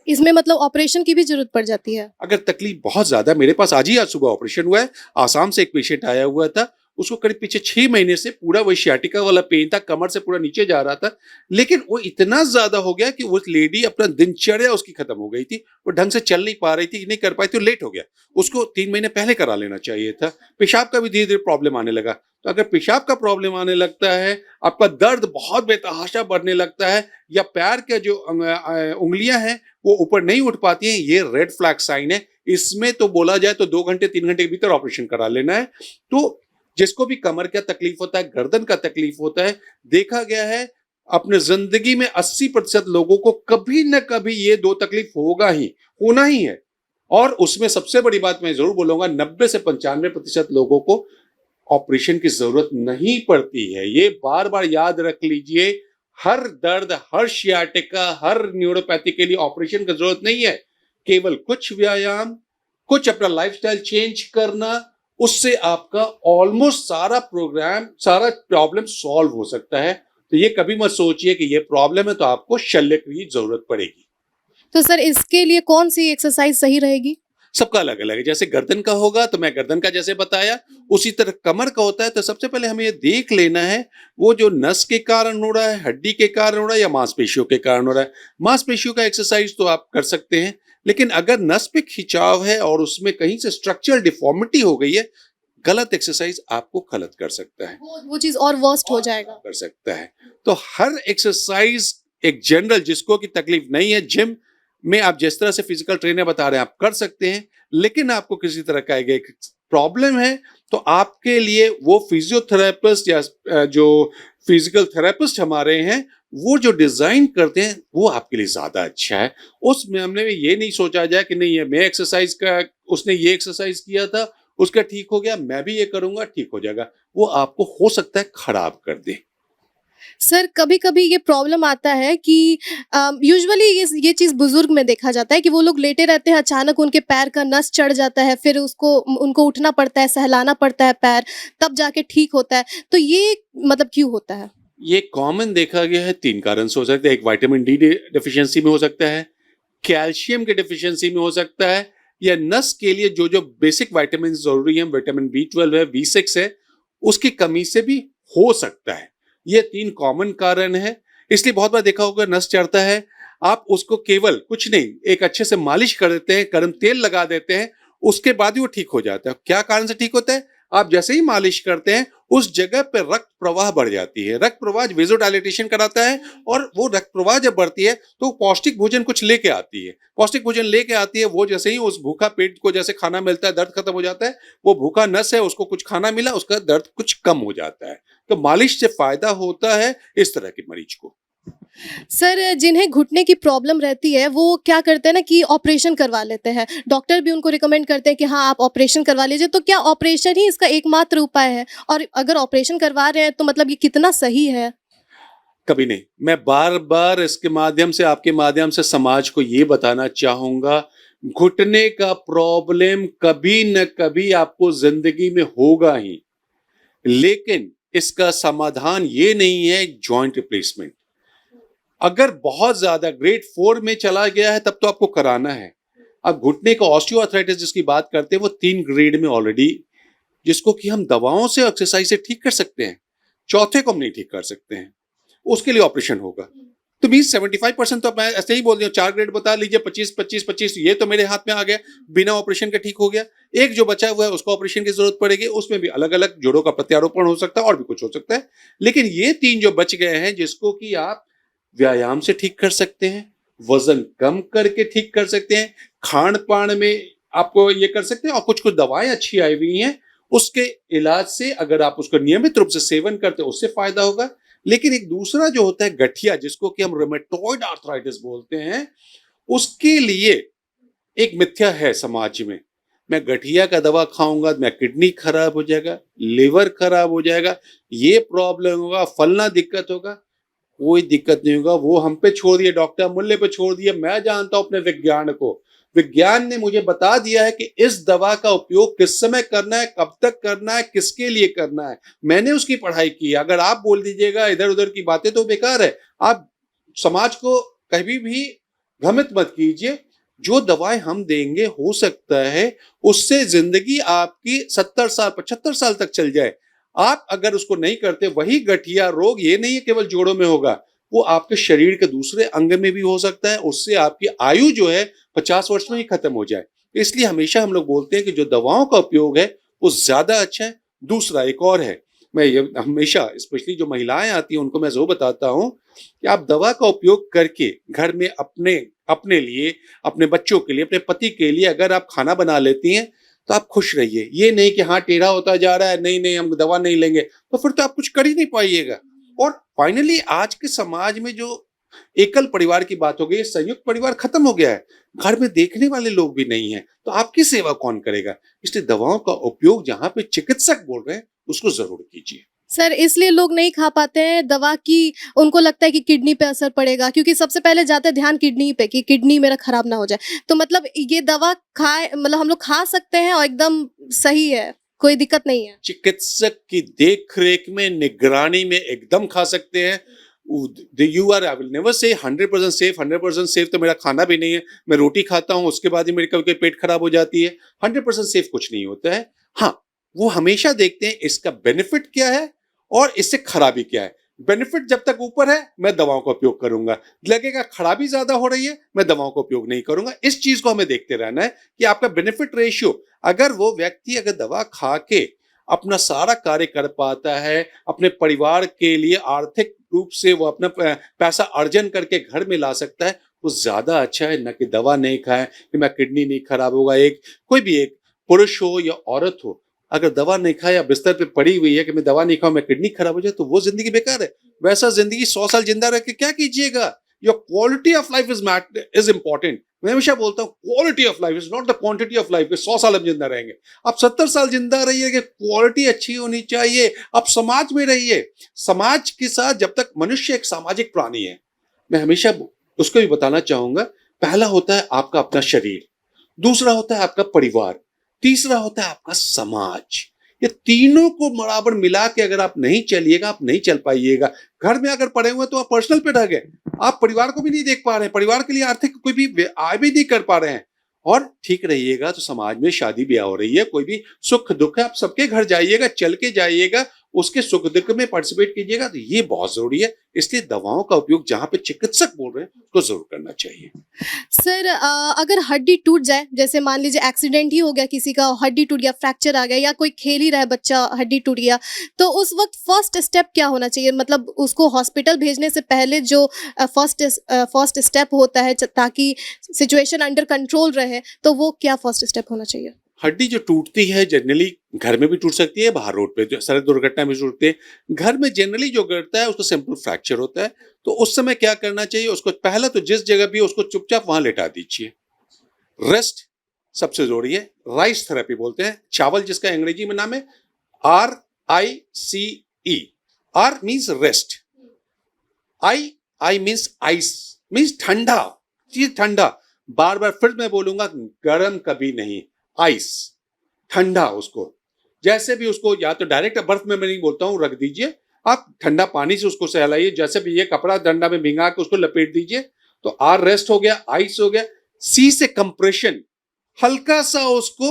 इसमें मतलब ऑपरेशन की भी जरूरत पड़ जाती है? अगर तकलीफ बहुत ज्यादा, मेरे पास आज सुबह ऑपरेशन हुआ है, आसाम से एक पेशेंट आया हुआ था, उसको करीब पीछे 6 महीने से पूरा वही सियाटिका वाला पेन था, कमर से पूरा नीचे जा रहा था, लेकिन वो इतना ज्यादा हो गया कि वो लेडी अपना दिनचर्या उसकी खत्म हो गई थी, वो ढंग से चल नहीं पा रही थी, नहीं कर पाई थी, लेट हो गया। उसको 3 महीने पहले करा लेना चाहिए था। पेशाब का भी धीरे धीरे प्रॉब्लम आने लगा। तो अगर पेशाब का प्रॉब्लम आने लगता है, आपका दर्द बहुत बेतहाशा बढ़ने लगता है, या पैर के जो उंगलियां हैं वो ऊपर नहीं उठ पाती हैं, ये रेड फ्लैग साइन है। इसमें तो बोला जाए तो 2 घंटे 3 घंटे के भीतर ऑपरेशन करा लेना है। तो जिसको भी कमर का तकलीफ होता है, गर्दन का तकलीफ होता है, देखा गया है अपने जिंदगी में 80% लोगों को कभी ना कभी ये 2 तकलीफ होना ही है। और उसमें सबसे बड़ी बात मैं जरूर बोलूंगा, 90 से 95% लोगों को ऑपरेशन की जरूरत नहीं पड़ती है। ये बार बार याद रख लीजिए, हर दर्द, हर शियाटिका, हर न्यूरोपैथी के लिए ऑपरेशन की जरूरत नहीं है। केवल कुछ व्यायाम, कुछ अपना लाइफस्टाइल चेंज करना, उससे आपका ऑलमोस्ट सारा प्रॉब्लम सॉल्व हो सकता है। तो ये कभी मत सोचिए कि ये प्रॉब्लम है तो आपको शल्य की जरूरत पड़ेगी। तो सर इसके लिए कौन सी एक्सरसाइज सही रहेगी? सबका अलग अलग है। जैसे गर्दन का होगा तो मैं गर्दन का जैसे बताया, उसी तरह कमर का होता है। तो सबसे पहले हमें ये देख लेना है, वो जो नस के कारण हो रहा है, हड्डी के कारण हो रहा है, या मांसपेशियों के कारण हो रहा है। मांसपेशियों का एक्सरसाइज तो आप कर सकते हैं, लेकिन अगर नस पे खिंचाव है और उसमें कहीं से स्ट्रक्चरल डिफॉर्मिटी हो गई है, गलत एक्सरसाइज आपको गलत कर सकता है, वो चीज और वर्स्ट हो जाएगा। कर सकता है। तो हर एक्सरसाइज एक जनरल, जिसको की तकलीफ नहीं है, जिम में आप जिस तरह से फिजिकल ट्रेनर बता रहे हैं आप कर सकते हैं। लेकिन आपको किसी तरह का एक प्रॉब्लम है तो आपके लिए वो फिजियोथेरेपिस्ट या जो फिजिकल थेरेपिस्ट हमारे हैं, वो जो डिजाइन करते हैं वो आपके लिए ज्यादा अच्छा है। उस मामले में ये नहीं सोचा जाए कि नहीं, मैं एक्सरसाइज का, उसने ये एक्सरसाइज किया था उसका ठीक हो गया, मैं भी ये करूंगा ठीक हो जाएगा। वो आपको हो सकता है खराब कर दे। सर कभी कभी ये प्रॉब्लम आता है कि यूजुअली ये चीज़ बुजुर्ग में देखा जाता है कि वो लोग लेटे रहते हैं, अचानक उनके पैर का नस चढ़ जाता है, फिर उनको उठना पड़ता है, सहलाना पड़ता है पैर, तब जाके ठीक होता है। तो ये मतलब क्यों होता है? ये कॉमन देखा गया है, 3 कारण से हो सकते हैं। एक विटामिन डी डेफिशिएंसी में हो सकता है, कैल्शियम के डेफिशिएंसी में हो सकता है, या नस के लिए जो जो बेसिक विटामिन जरूरी है, विटामिन B12 है, B6 है, उसकी कमी से भी हो सकता है। ये 3 कॉमन कारण है। इसलिए बहुत बार देखा होगा, नस चढ़ता है, आप उसको केवल कुछ नहीं, एक अच्छे से मालिश कर देते हैं, गर्म तेल लगा देते हैं, उसके बाद ही वो ठीक हो जाता है। क्या कारण से ठीक होता है? आप जैसे ही मालिश करते हैं उस जगह पे रक्त प्रवाह बढ़ जाती है, रक्त प्रवाह वेज़ोडाइलेटेशन कराता है, और वो रक्त प्रवाह जब बढ़ती है तो पौष्टिक भोजन कुछ लेके आती है, पौष्टिक भोजन लेके आती है। वो जैसे ही उस भूखा पेट को जैसे खाना मिलता है, दर्द खत्म हो जाता है। वो भूखा नस है, उसको कुछ खाना मिला, उसका दर्द कुछ कम हो जाता है। तो मालिश से फायदा होता है इस तरह के मरीज को। सर, जिन्हें घुटने की प्रॉब्लम रहती है वो क्या करते हैं ना कि ऑपरेशन करवा लेते हैं। डॉक्टर भी उनको रिकमेंड करते हैं कि हाँ, आप ऑपरेशन करवा लीजिए। तो क्या ऑपरेशन ही इसका एकमात्र उपाय है? और अगर ऑपरेशन करवा रहे हैं तो मतलब ये कितना सही है? कभी नहीं। मैं बार-बार इसके माध्यम से, आपके माध्यम से समाज को ये बताना चाहूँगा, घुटने का प्रॉब्लम कभी न कभी आपको ज़िंदगी में होगा ही, लेकिन इसका समाधान ये नहीं है जॉइंट रिप्लेसमेंट। अगर बहुत ज़्यादा ग्रेड 4 में चला गया है तब तो आपको कराना है। अब घुटने का ऑस्टियोआर्थराइटिस जिसकी बात करते हैं वो 3 ग्रेड में ऑलरेडी, जिसको कि हम दवाओं से, एक्सरसाइज से ठीक कर सकते हैं। चौथे को हम नहीं ठीक कर सकते हैं, उसके लिए ऑपरेशन होगा। तो 20-75% तो मैं ऐसे ही बोल रही हूँ, 4 ग्रेड बता लीजिए, 25-25-25 ये तो मेरे हाथ में आ गया, बिना ऑपरेशन के ठीक हो गया। एक जो बचा हुआ है उसको ऑपरेशन की जरूरत पड़ेगी, उसमें भी अलग-अलग जोड़ों का प्रत्यारोपण हो सकता है और भी कुछ हो सकता है। लेकिन ये 3 जो बच गए हैं जिसको कि आप व्यायाम से ठीक कर सकते हैं, वजन कम करके ठीक कर सकते हैं, खान-पान में आपको ये कर सकते हैं, और कुछ-कुछ दवाएं अच्छी आई हुई हैं, उसके इलाज से अगर आप उसका नियमित रूप से सेवन करते हैं उससे फायदा होगा। लेकिन एक दूसरा जो होता है गठिया, जिसको कि हम रूमेटॉइड आर्थराइटिस बोलते हैं, उसके लिए एक मिथ्या है समाज में। मैं गठिया का दवा खाऊंगा मैं किडनी खराब हो जाएगा, लिवर खराब हो जाएगा, ये प्रॉब्लम होगा, फलना दिक्कत होगा। कोई दिक्कत नहीं होगा, वो हम पे छोड़ दिए, डॉक्टर मूल्य पे छोड़ दिए। मैं जानता हूं अपने विज्ञान को, विज्ञान ने मुझे बता दिया है कि इस दवा का उपयोग किस समय करना है, कब तक करना है, किसके लिए करना है। मैंने उसकी पढ़ाई की। अगर आप बोल दीजिएगा इधर उधर की बातें तो बेकार है। आप समाज को कभी भी भ्रमित मत कीजिए। जो दवाएं हम देंगे हो सकता है उससे जिंदगी आपकी 70 साल 75 साल तक चल जाए। आप अगर उसको नहीं करते, वही गठिया रोग ये नहीं है केवल जोड़ों में होगा, वो आपके शरीर के दूसरे अंग में भी हो सकता है। उससे आपकी आयु जो है 50 वर्ष में ही खत्म हो जाए। इसलिए हमेशा हम लोग बोलते हैं कि जो दवाओं का उपयोग है वो ज्यादा अच्छा है। दूसरा एक और है, मैं ये हमेशा स्पेशली जो महिलाएं आती हैं उनको मैं जो बताता हूं कि आप दवा का उपयोग करके घर में अपने अपने लिए, अपने बच्चों के लिए, अपने पति के लिए अगर आप खाना बना लेती हैं तो आप खुश रहिए। ये नहीं कि हाँ टेढ़ा होता जा रहा है, नहीं नहीं हम दवा नहीं लेंगे, तो फिर तो आप कुछ कर ही नहीं पाइएगा। और फाइनली आज के समाज में जो एकल परिवार की बात हो गई, संयुक्त परिवार खत्म हो गया है, घर में देखने वाले लोग भी नहीं है, तो आपकी सेवा कौन करेगा? इसलिए दवाओं का उपयोग जहां पे चिकित्सक बोल रहे हैं उसको जरूर कीजिए। सर, इसलिए लोग नहीं खा पाते हैं दवा की, उनको लगता है कि किडनी पे असर पड़ेगा, क्योंकि सबसे पहले जाता है ध्यान किडनी पे कि किडनी मेरा खराब ना हो जाए। तो मतलब ये दवा खाए, मतलब हम लोग खा सकते हैं और एकदम सही है, कोई दिक्कत नहीं है। चिकित्सक की देख रेख में, निगरानी में एकदम खा सकते हैं। You are, I will never say 100% safe. 100% safe तो मेरा खाना भी नहीं है। मैं रोटी खाता हूँ उसके बाद ही मेरे कभी पेट खराब हो जाती है। 100% सेफ कुछ नहीं होता है। हाँ, वो हमेशा देखते हैं इसका बेनिफिट क्या है और इससे खराबी क्या है। बेनिफिट जब तक ऊपर है मैं दवाओं का उपयोग करूंगा, लगेगा खराबी ज्यादा हो रही है मैं दवाओं का उपयोग नहीं करूंगा। इस चीज को हमें देखते रहना है कि आपका बेनिफिट रेशियो, अगर वो व्यक्ति अगर दवा खा के अपना सारा कार्य कर पाता है, अपने परिवार के लिए आर्थिक रूप से वो अपना पैसा अर्जन करके घर में ला सकता है, वो ज्यादा अच्छा है, न कि दवा नहीं खाए कि मैं किडनी नहीं खराब होगा। एक कोई भी एक पुरुष हो या औरत हो, अगर दवा नहीं खाए या बिस्तर पे पड़ी हुई है कि मैं दवा नहीं खाऊं मैं किडनी खराब हो जाए, तो वो जिंदगी बेकार है। वैसा जिंदगी 100 साल जिंदा रह के क्या कीजिएगा? Your quality of life is important. मैं हमेशा बोलता हूँ quality of life is not the quantity of life. 100 साल हम जिंदा रहेंगे, आप 70 साल जिंदा रहिए, कि क्वालिटी अच्छी होनी चाहिए। आप समाज में रहिए, समाज के साथ, जब तक मनुष्य एक सामाजिक प्राणी है। मैं हमेशा उसको भी बताना चाहूंगा, पहला होता है आपका अपना शरीर, दूसरा होता है आपका परिवार, तीसरा होता है आपका समाज। ये तीनों को बराबर मिला के अगर आप नहीं चलिएगा आप नहीं चल पाइएगा। घर में अगर पड़े हुए तो आप पर्सनल पे रह गए, आप परिवार को भी नहीं देख पा रहे हैं, परिवार के लिए आर्थिक कोई भी आय भी नहीं कर पा रहे हैं। और ठीक रहिएगा तो समाज में शादी ब्याह हो रही है, कोई भी सुख दुख है, आप सबके घर जाइएगा, चल के जाइएगा, उसके सुख दुख में पार्टिसिपेट कीजिएगा, तो ये बहुत जरूरी है। इसलिए दवाओं का उपयोग जहां पे चिकित्सक बोल रहे हैं तो जरूर करना चाहिए। सर अगर हड्डी टूट जाए, जैसे मान लीजिए एक्सीडेंट ही हो गया, किसी का हड्डी टूट गया, फ्रैक्चर आ गया, या कोई खेल ही रहा है बच्चा, हड्डी टूट गया, तो उस वक्त फर्स्ट स्टेप क्या होना चाहिए? मतलब उसको हॉस्पिटल भेजने से पहले जो फर्स्ट स्टेप होता है ताकि सिचुएशन अंडर कंट्रोल रहे, तो वो क्या फर्स्ट स्टेप होना चाहिए? हड्डी जो टूटती है जनरली घर में भी टूट सकती है, बाहर रोड पे जो सड़क दुर्घटना में टूटती है। घर में जनरली जो गिरता है उसको सिंपल फ्रैक्चर होता है। तो उस समय क्या करना चाहिए? उसको पहला तो जिस जगह भी उसको चुपचाप वहां लेटा दीजिए। रेस्ट सबसे जरूरी है। राइस थेरेपी बोलते हैं, चावल जिसका अंग्रेजी में नाम है RICE। R means rest, I means ice, means ठंडा, चीज ठंडा। बार बार फिर मैं बोलूंगा, गर्म कभी नहीं, आइस, ठंडा। उसको जैसे भी उसको या तो डायरेक्ट बर्फ में मैं नहीं बोलता हूं, रख दीजिए आप, ठंडा पानी से उसको सहलाइए। जैसे भी ये कपड़ा डंडा में भिंगा के उसको लपेट दीजिए। तो आर रेस्ट हो गया, आइस हो गया। सी से कंप्रेशन, हल्का सा उसको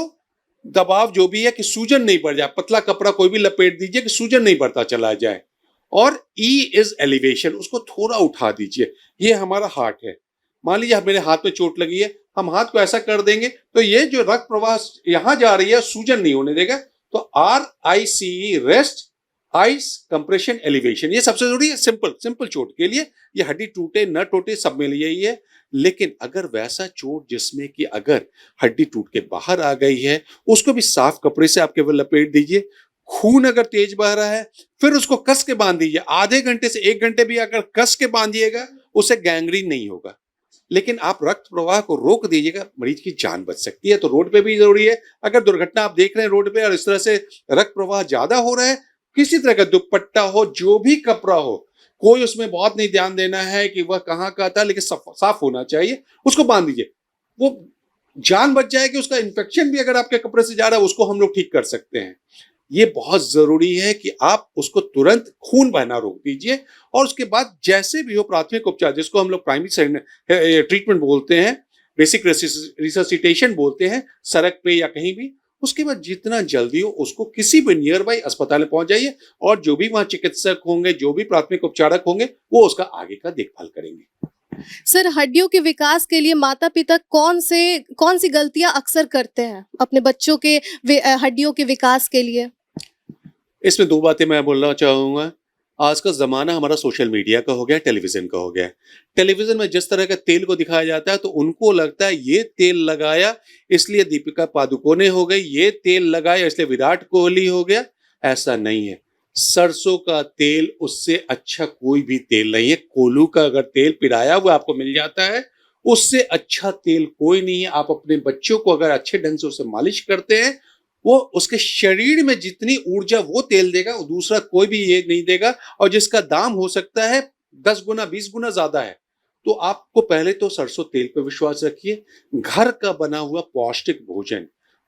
दबाव जो भी है कि सूजन नहीं बढ़ जाए, पतला कपड़ा कोई भी लपेट दीजिए कि सूजन नहीं बढ़ता चला जाए। और ई इज एलिवेशन, उसको थोड़ा उठा दीजिए। ये हमारा हार्ट है। मान लीजिए मेरे हाथ में चोट लगी है, हम हाथ को ऐसा कर देंगे तो ये जो रक्त प्रवाह यहां जा रही है सूजन नहीं होने देगा। तो RICE rest, ice, compression, elevation, ये सबसे जरूरी है सिंपल चोट के लिए। ये हड्डी टूटे न टूटे सब में यही है। लेकिन अगर वैसा चोट जिसमें कि अगर हड्डी टूट के बाहर आ गई है, उसको भी साफ कपड़े से आप केवल लपेट दीजिए। खून अगर तेज बह रहा है, फिर उसको कस के बांध दीजिए। आधे घंटे से 1 घंटे भी अगर कस के बांधिएगा, उससे गैंग्रीन नहीं होगा। लेकिन आप रक्त प्रवाह को रोक दीजिएगा, मरीज की जान बच सकती है। तो रोड पे भी जरूरी है। अगर दुर्घटना आप देख रहे हैं रोड पे और इस तरह से रक्त प्रवाह ज्यादा हो रहा है, किसी तरह का दुपट्टा हो, जो भी कपड़ा हो, कोई उसमें बहुत नहीं ध्यान देना है कि वह कहाँ का था, लेकिन साफ होना चाहिए, उसको बांध दीजिए। वो जान बच जाएगी। उसका इन्फेक्शन भी अगर आपके कपड़े से जा रहा है, उसको हम लोग ठीक कर सकते हैं। ये बहुत जरूरी है कि आप उसको तुरंत खून बहना रोक दीजिए। और उसके बाद जैसे भी हो प्राथमिक उपचार, जिसको हम लोग प्राइमरी ट्रीटमेंट बोलते हैं, बेसिक रिससिटेशन बोलते हैं, सड़क पे या कहीं भी, उसके बाद जितना जल्दी हो उसको किसी भी नियर बाई अस्पताल में पहुंच जाइए। और जो भी वहां चिकित्सक होंगे, जो भी प्राथमिक उपचारक होंगे, वो उसका आगे का देखभाल करेंगे। सर हड्डियों के विकास के लिए माता पिता कौन सी गलतियां अक्सर करते हैं अपने बच्चों के हड्डियों के विकास के लिए? इसमें 2 बातें मैं बोलना चाहूंगा। आज का ज़माना हमारा सोशल मीडिया का हो गया, टेलीविज़न का हो गया। टेलीविज़न में जिस तरह का तेल को दिखाया जाता है, तो उनको लगता है ये तेल लगाया इसलिए दीपिका पादुकोणे हो गई, ये तेल लगाया इसलिए विराट कोहली हो गया। ऐसा नहीं है। सरसों का तेल उससे अच्छा कोई भी तेल नहीं है। कोल्हू का अगर तेल पिराया हुआ आपको मिल जाता है, उससे अच्छा तेल कोई नहीं है। आप अपने बच्चों को अगर अच्छे ढंग से उससे मालिश करते हैं, वो उसके शरीर में जितनी ऊर्जा वो तेल देगा, वो दूसरा कोई भी ये नहीं देगा। और जिसका दाम हो सकता है 10 गुना 20 गुना ज्यादा है। तो आपको पहले तो सरसों तेल पर विश्वास रखिए। घर का बना हुआ पौष्टिक भोजन,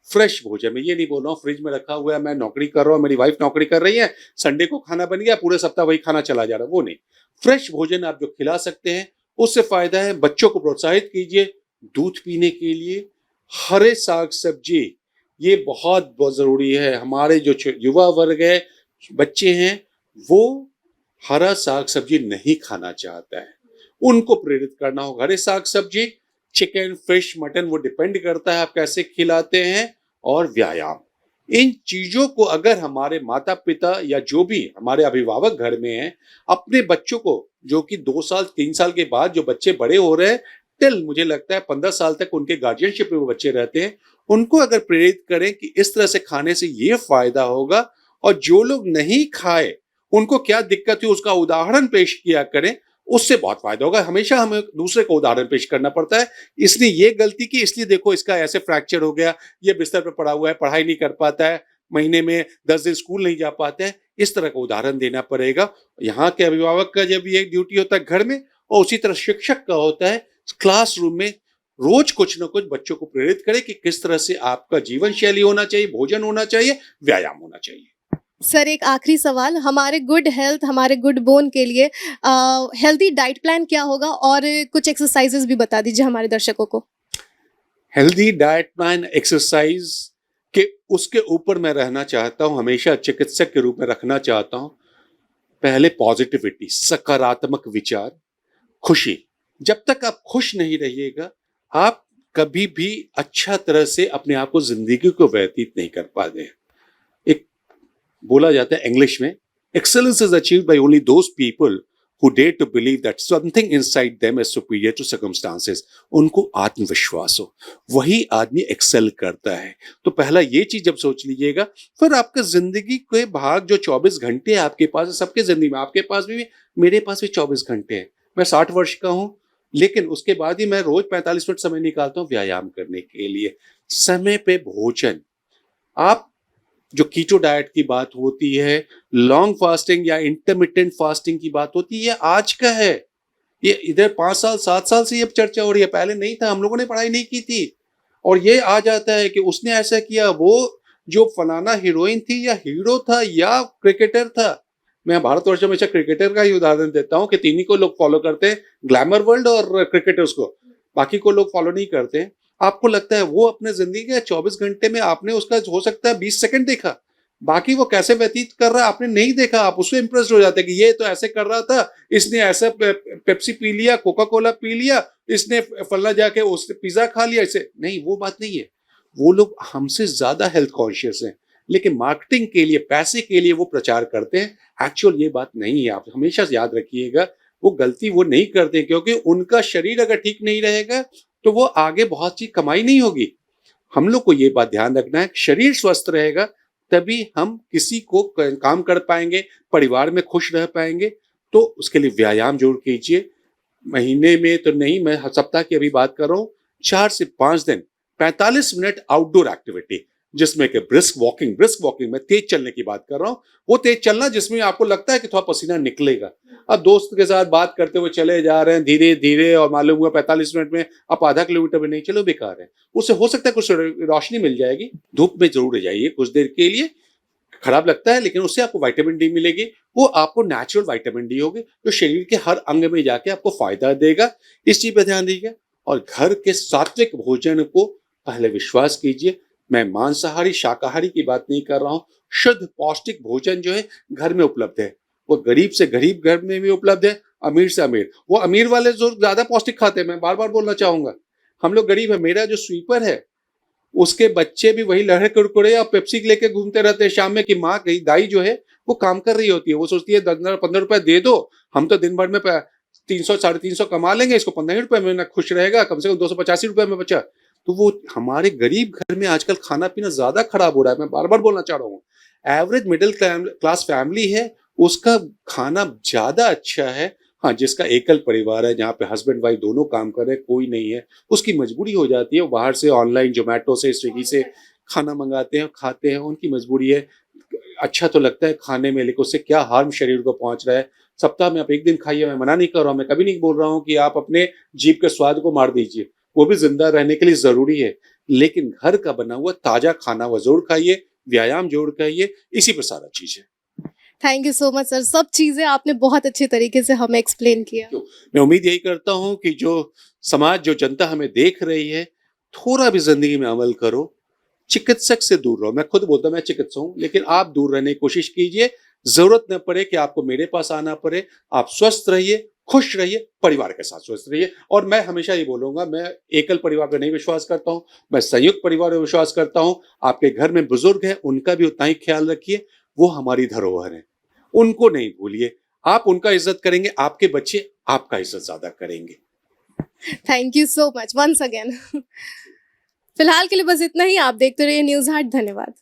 फ्रेश भोजन, मैं ये नहीं बोल रहा हूँ फ्रिज में रखा हुआ है, मैं नौकरी कर रहा हूँ, मेरी वाइफ नौकरी कर रही है, संडे को खाना बन गया, पूरे सप्ताह वही खाना चला जा रहा है, वो नहीं। फ्रेश भोजन आप जो खिला सकते हैं उससे फायदा है। बच्चों को प्रोत्साहित कीजिए दूध पीने के लिए, हरे साग सब्जी, ये बहुत बहुत जरूरी है। हमारे जो युवा वर्ग है, बच्चे हैं, वो हरा साग सब्जी नहीं खाना चाहता है, उनको प्रेरित करना होगा। हरे साग सब्जी, चिकन, फिश, मटन, वो डिपेंड करता है आप कैसे खिलाते हैं। और व्यायाम, इन चीजों को अगर हमारे माता पिता या जो भी हमारे अभिभावक घर में हैं, अपने बच्चों को, जो कि 2 साल 3 साल के बाद जो बच्चे बड़े हो रहे हैं, टिल मुझे लगता है 15 साल तक उनके गार्जियनशिप में वो बच्चे रहते हैं, उनको अगर प्रेरित करें कि इस तरह से खाने से ये फायदा होगा, और जो लोग नहीं खाए उनको क्या दिक्कत है उसका उदाहरण पेश किया करें, उससे बहुत फायदा होगा। हमेशा हमें दूसरे को उदाहरण पेश करना पड़ता है, इसने ये गलती की इसलिए देखो इसका ऐसे फ्रैक्चर हो गया, ये बिस्तर पर पड़ा हुआ है, पढ़ाई नहीं कर पाता है, महीने में 10 दिन स्कूल नहीं जा पाते हैं, इस तरह का उदाहरण देना पड़ेगा। यहाँ के अभिभावक का जब ये ड्यूटी होता है घर में, और उसी तरह शिक्षक का होता है क्लासरूम में, रोज कुछ ना कुछ बच्चों को प्रेरित करें कि किस तरह से आपका जीवन शैली होना चाहिए, भोजन होना चाहिए, व्यायाम होना चाहिए। सर एक आखिरी सवाल, हमारे गुड हेल्थ, हमारे गुड बोन के लिए हेल्दी डाइट प्लान क्या होगा, और कुछ एक्सरसाइजेस भी बता दीजिए हमारे दर्शकों को। हेल्दी डाइट प्लान, एक्सरसाइज कि उसके ऊपर मैं रहना चाहता हूं, हमेशा चिकित्सक के रूप में रखना चाहता हूं। पहले पॉजिटिविटी, सकारात्मक विचार, खुशी। जब तक आप खुश नहीं रहिएगा, आप कभी भी अच्छा तरह से अपने आप को जिंदगी को व्यतीत नहीं कर पाते। एक बोला जाता है इंग्लिश में, excellence is achieved by only those people who dare to believe that something inside them is superior to circumstances। उनको आत्मविश्वास हो, वही आदमी एक्सेल करता है। तो पहला ये चीज जब सोच लीजिएगा, फिर आपका जिंदगी के भाग जो 24 घंटे आपके पास है, सबके जिंदगी में, आपके पास भी, मेरे पास भी 24 घंटे हैं। मैं 60 वर्ष का हूं, लेकिन उसके बाद ही मैं रोज 45 मिनट समय निकालता हूं व्यायाम करने के लिए। समय पे भोजन, आप जो कीटो डाइट की बात होती है, लॉन्ग फास्टिंग या इंटरमिटेंट फास्टिंग की बात होती है, ये आज का है। ये इधर 5 साल 7 साल से ये चर्चा हो रही है, पहले नहीं था, हम लोगों ने पढ़ाई नहीं की थी। और ये आ जाता है कि उसने ऐसा किया, वो जो फलाना हीरोइन थी या हीरो था या क्रिकेटर था। मैं भारतवर्ष में हमेशा क्रिकेटर का ही उदाहरण देता हूँ कि तीन ही को लोग फॉलो करते हैं, ग्लैमर वर्ल्ड और क्रिकेटर्स को, बाकी को लोग फॉलो नहीं करते हैं। आपको लगता है वो अपने जिंदगी के 24 घंटे में आपने उसका हो सकता है 20 सेकंड देखा, बाकी वो कैसे व्यतीत कर रहा है आपने नहीं देखा। आप उससे इंप्रेस्ड हो जाते हैं कि ये तो ऐसे कर रहा था, इसने ऐसा पेप्सी पी लिया, कोका कोला पी लिया, इसने फलना जाके उसने पिज्जा खा लिया, इसे नहीं, वो बात नहीं है। वो लोग हमसे ज्यादा हेल्थ कॉन्शियस हैं, लेकिन मार्केटिंग के लिए, पैसे के लिए वो प्रचार करते हैं। एक्चुअल ये बात नहीं है। आप हमेशा याद रखिएगा, वो गलती वो नहीं करते, क्योंकि उनका शरीर अगर ठीक नहीं रहेगा तो वो आगे बहुत चीज कमाई नहीं होगी। हम लोग को ये बात ध्यान रखना है, शरीर स्वस्थ रहेगा तभी हम किसी को काम कर पाएंगे, परिवार में खुश रह पाएंगे। तो उसके लिए व्यायाम जरूर कीजिए। महीने में तो नहीं, मैं सप्ताह की अभी बात कर रहा हूँ, 4 से 5 दिन 45 मिनट आउटडोर एक्टिविटी, जिसमें कि ब्रिस्क वॉकिंग में तेज चलने की बात कर रहा हूँ। वो तेज चलना जिसमें आपको लगता है कि थोड़ा पसीना निकलेगा। अब दोस्त के साथ बात करते हुए चले जा रहे हैं धीरे धीरे, और मालूम हुआ 45 मिनट में आप आधा किलोमीटर भी नहीं चलो, बेकार है। उससे हो सकता है कुछ रोशनी मिल जाएगी। धूप में जरूर जाइए कुछ देर के लिए, खराब लगता है, लेकिन उससे आपको विटामिन डी मिलेगी। वो आपको नेचुरल विटामिन डी होगी, जो शरीर के हर अंग में जाके आपको फायदा देगा। इस चीज पर ध्यान दीजिए। और घर के सात्विक भोजन को पहले विश्वास कीजिए। मैं मांसाहारी शाकाहारी की बात नहीं कर रहा हूँ। शुद्ध पौष्टिक भोजन जो है घर में उपलब्ध है, वो गरीब से गरीब घर में भी उपलब्ध है, अमीर से अमीर। वो अमीर वाले जो ज्यादा पौष्टिक खाते हैं, मैं बार बार बोलना चाहूंगा, हम लोग गरीब है। मेरा जो स्वीपर है, उसके बच्चे भी वही लहर कुरकुरे और पेप्सी लेके घूमते रहते हैं शाम में, कि माँ कहीं दाई जो है वो काम कर रही होती है, वो सोचती है 10-15 रुपए दे दो, हम तो दिन भर में 300-350 कमा लेंगे, इसको 15 रुपए में ना खुश रहेगा, कम से कम 285 रुपए में बचा। तो वो हमारे गरीब घर में आजकल खाना पीना ज्यादा खराब हो रहा है। मैं बार बार बोलना चाह रहा हूँ, एवरेज मिडिल क्लास फैमिली है, उसका खाना ज्यादा अच्छा है। हाँ, जिसका एकल परिवार है, जहाँ पे हस्बैंड वाइफ दोनों काम कर रहे हैं, कोई नहीं है, उसकी मजबूरी हो जाती है, वो बाहर से ऑनलाइन जोमेटो से, स्विगी से खाना मंगाते हैं, खाते हैं, उनकी मजबूरी है। अच्छा तो लगता है खाने में, लेकिन उससे क्या हार्म शरीर को पहुंच रहा है। सप्ताह में आप एक दिन खाइए, मैं मना नहीं कर रहा हूँ, मैं कभी नहीं बोल रहा हूँ कि आप अपने जीभ के स्वाद को मार दीजिए, वो भी जिंदा रहने के लिए जरूरी है। लेकिन घर का बना हुआ ताजा खाना वो जरूर खाइए, व्यायाम जरूर खाइए, इसी पर सारा चीज है। Thank you so much sir, सब चीज़ें आपने बहुत अच्छे तरीके से हमें एक्सप्लेन किया। मैं उम्मीद यही करता हूं कि जो समाज, जो जनता हमें देख रही है, थोड़ा भी जिंदगी में अमल करो, चिकित्सक से दूर रहो। मैं खुद बोलता हूं मैं चिकित्सक हूं, लेकिन आप दूर रहने की कोशिश कीजिए। जरूरत न पड़े कि आपको मेरे पास आना पड़े। आप स्वस्थ रहिए, खुश रहिए, परिवार के साथ स्वस्थ रहिए। और मैं हमेशा ये बोलूंगा, मैं एकल परिवार पर नहीं विश्वास करता हूं, मैं संयुक्त परिवार पर विश्वास करता हूं। आपके घर में बुजुर्ग हैं, उनका भी उतना ही ख्याल रखिए, वो हमारी धरोहर है, उनको नहीं भूलिए। आप उनका इज्जत करेंगे, आपके बच्चे आपका इज्जत ज्यादा करेंगे। Thank you so much once again. फिलहाल के लिए बस इतना ही। आप देखते रहिए न्यूज़ हाट। धन्यवाद।